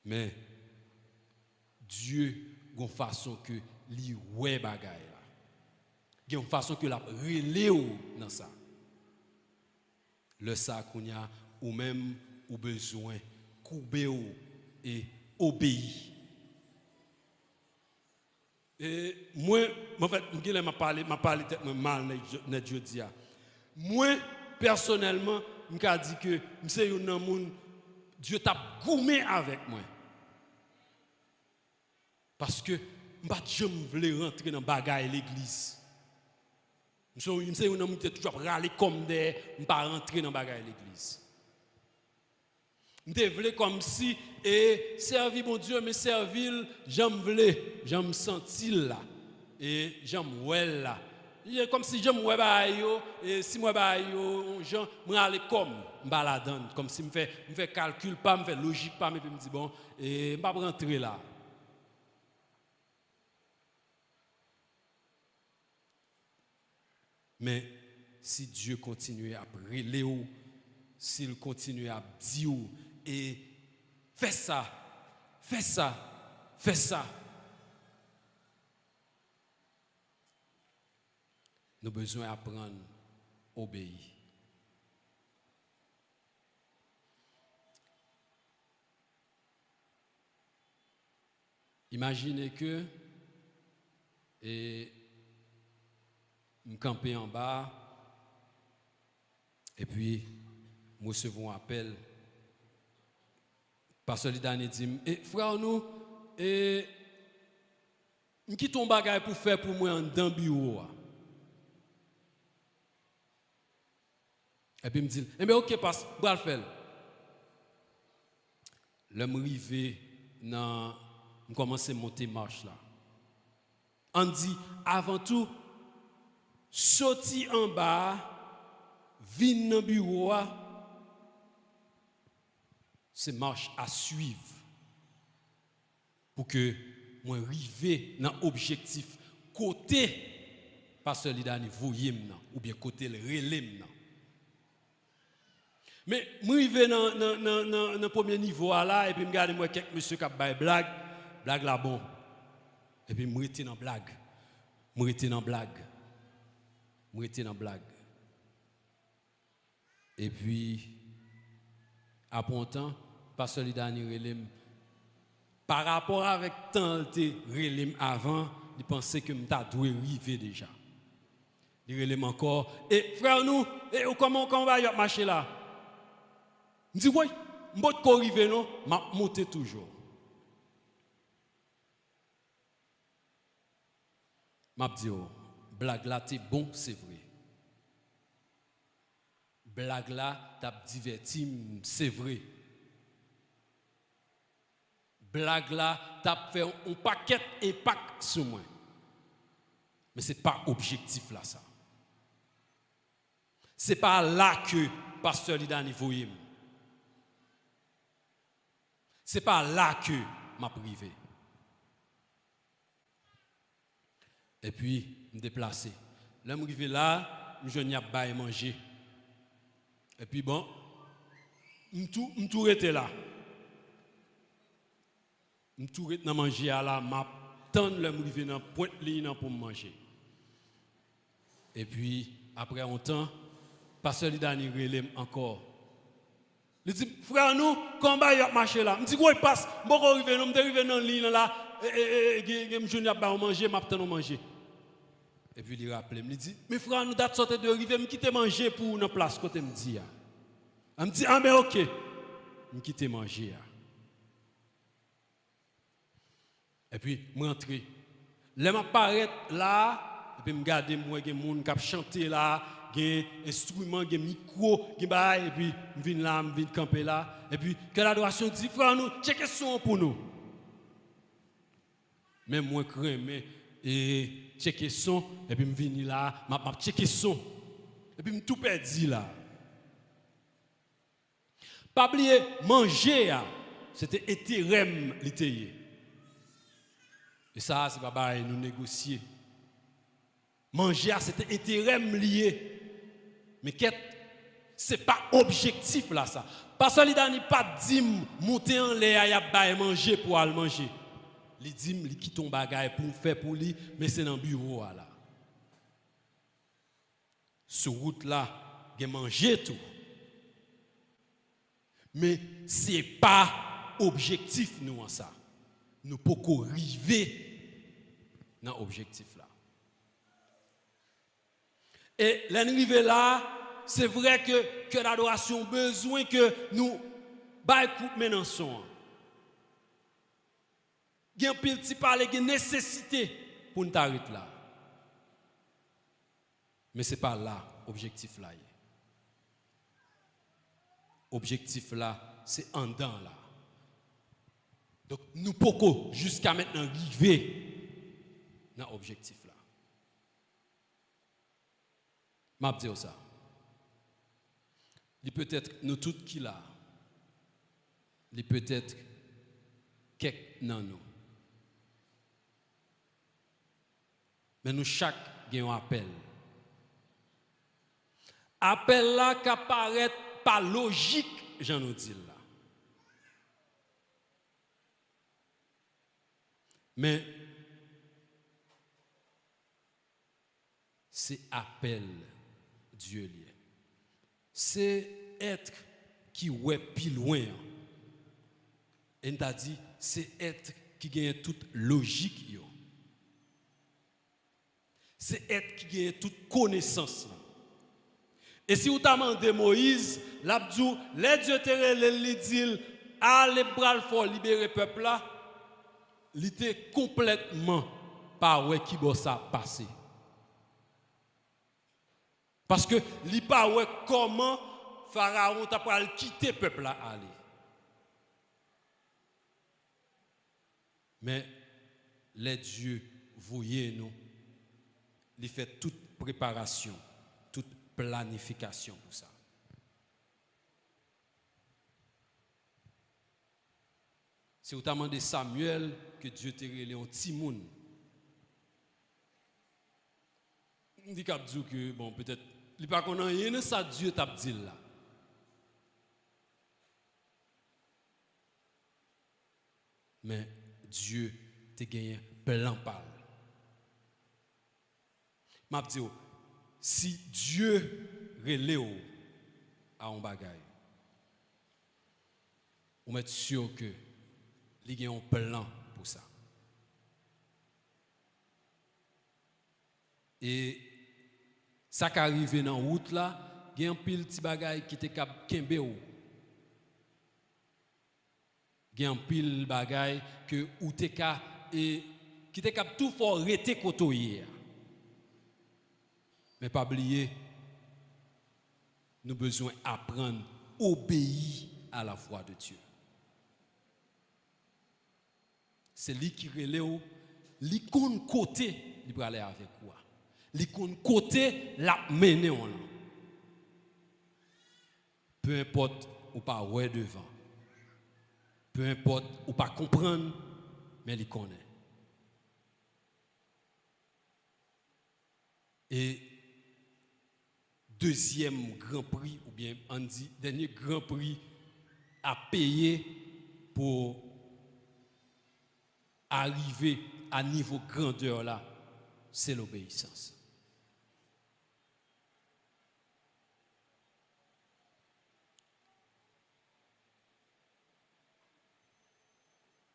Mais Dieu a une façon que li ouais bagaille là. Il y a une façon que la relé dans ça. Le ça qu'on y a ou même ou besoin couper et obéir. Et moi en fait m'a parlé tellement mal net jeudi a. Moi personnellement m'a dit que c'est un monde Dieu t'a goumé avec moi. Parce que m'pas jamais voulu rentrer dans bagaille l'église. Je suis un homme qui toujours râler comme des, je ne pas rentrer dans bagaille l'église. Je voulais comme si et servir mon Dieu, mais servir, j'aime sentir là et j'aime ouais là. Comme si j'aime ouais ba yo et si moi ba yo, je aller comme baladant, comme si me fait calcul pas, me fait logique pas, mais puis me dit bon et pas rentrer là. Mais si Dieu continue à brûler, s'il continue à dire, et fais ça, fais ça, fais ça. Nous avons besoin d'apprendre à obéir. Imaginez que, et me camper en bas et puis nous recevons un appel. Pasteur Lidane dit frère nous et qui ton bagage pour faire pour moi en dans bureau. Et puis me dit mais OK passe va le faire. L'homme arrivé dans commencer à monter marche là. On dit avant tout sorti en bas, vin dans le bureau, c'est marche à suivre pour que moi arrive dans l'objectif côté pasteur Lidani voyem ou bien côté le relem. Mais moi arrive dans le premier niveau là et puis me regarde moi quelques monsieur qui bail blague là bon. Et puis moi rester dans blague. Moi rester dans blague. Moi j'étais dans blague. Et puis après un temps, pasteur Lidani relem par rapport avec tant de relem avant, il pensait que m'ta doué arriver déjà. Il relem encore et frère nous et comment va y marcher là? Me dit oui, m'bot ko arriver non, m'a monter toujours. M'a dit blague là, c'est bon, c'est vrai. Blague là, t'as diverti, c'est vrai. Blague là, t'as fait un paquet impact sur moi. Mais ce n'est pas objectif là, ça. C'est pas là que pasteur Lidani voyait. C'est pas là que m'a privé. Et puis me déplacer. Là me arrivé là, je n'y a pas manger. Et puis bon, tout était là. Tout était dans manger à la m'a tendre le me arrivé dans pointe ligne pour manger. Et puis après un temps, pasteur Lidani relève encore. Il dit frère nous combat y a marché là. Me dit quoi il passe, bon arrivé nous arrivé dans ligne là et je n'ai pas manger, m'a tendre manger. Et puis il rappelle, il dit mais frère nous date sortir de arriver, me quitter manger pour une place côté me dit. Il me dit ah mais OK. Me quitter manger. Et puis je rentre. Là m'apparaît là et puis me garder moi des monde qui chanter là, des instruments, des micro, des bail et puis je viens là, je viens camper là et puis que l'adoration dit frère nous checker son pour nous. Même moi crains et checker son et puis me venir là, m'a checker son et puis me tout perdu là. Pas oublier manger c'était étérem littéraire. Et ça c'est pas nous négocier. Manger c'était étérem lié. Mais c'est pas objectif là ça. Parce que Lidani pas dit monter en l'air y a bailler manger pour aller manger. Il dit il quitte ton bagage pour faire pour lui mais c'est dans le bureau là. Sur route là, il manger tout. Mais c'est pas objectif nous en ça. Nous pouvons arriver dans l'objectif là. Et l'arrivée là, c'est vrai que l'adoration besoin que nous écoute maintenant son. Il y a un petit parler, il y a une nécessité pour nous arrêter là. Mais ce n'est pas là l'objectif là. Objectif là, c'est en dedans là. Donc nous pouvons jusqu'à maintenant arriver dans l'objectif là. Je vais dire ça. Il peut-être nous tous qui là. Il peut-être quelques dans nous. Mais nous chaque avons un appel. Appel là qui apparaît pas logique, j'en nous dis là. Mais c'est appel Dieu lié. C'est être qui ouais plus loin. Et t'a dit c'est être qui gagne toute logique yo. C'est être qui gagne toute connaissance là. Et si vous demandez Moïse, l'abdou, les dieux terrestres li dit allez bral fort libérer peuple là, il était complètement pas ouais qui bosse ça passer. Parce que li pas ouais comment Pharaon t'a pas quitter peuple là aller. Mais les dieux voyez nous, il fait toute préparation, toute planification pour ça. C'est au temps de Samuel que Dieu t'a relé un petit monde. On dit que bon peut-être il pas qu'on rien ça Dieu t'a dit là. Mais Dieu t'a gagné plan par. M'a dit si Dieu relève à un bagage, on est sûr que il y a un plan pour ça. Et ça qui arrive dans la route là, il y a un pile petit bagage qui était kembe ou. Il y a un pile bagage que ou te ka et qui était cap tout fort rete kotoyer. Mais pas oublier nous besoin apprendre obéir à la voix de Dieu. C'est lui qui relève, lui qu'on côté, il peut aller avec quoi. Lui qu'on côté la mener on. peu importe ou pas ouais devant, peu importe ou pas comprendre, mais il connaît. Et deuxième grand prix, ou bien on dit dernier grand prix à payer pour arriver à niveau grandeur là, c'est l'obéissance.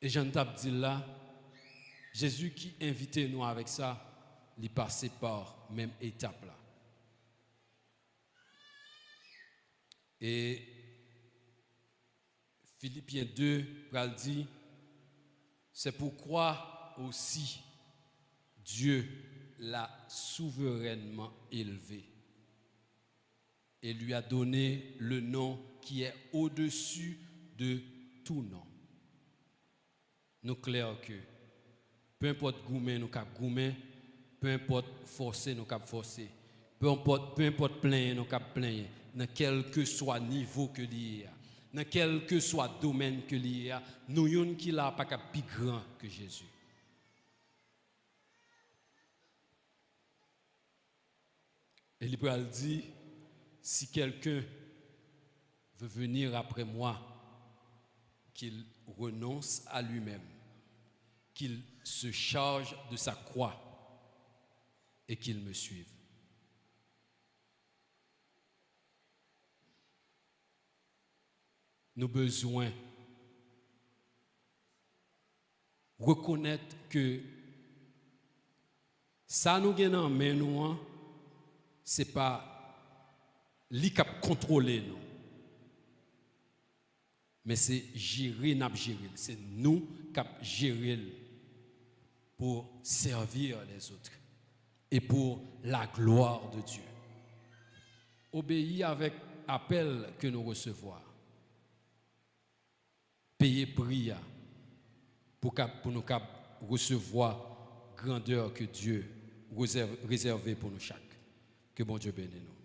Et Jean t'ai dit là, Jésus qui invitait nous avec ça, il passait par même étape là. Et Philippiens 2, il dit, c'est pourquoi aussi Dieu l'a souverainement élevé et lui a donné le nom qui est au-dessus de tout nom. Nous clair que peu importe goumen nous cap goumen, peu importe forcer nous cap forcer, peu importe plaindre nous cap plaindre, dans quel que soit niveau que lié, dans quel que soit domaine que lié, nous yon qui là pas cap plus grand que Jésus. Et il peut dire, si quelqu'un veut venir après moi, qu'il renonce à lui-même, qu'il se charge de sa croix et qu'il me suive. Nous avons besoin de reconnaître que ça nous gagne en main nous, c'est pas lui qui contrôler nous. Mais c'est gérer, c'est nous qui gérer pour servir les autres et pour la gloire de Dieu. Obéir avec appel que nous recevons. Payer prix pour nous recevoir grandeur que Dieu réservé pour nous chaque. Que bon Dieu bénisse nous.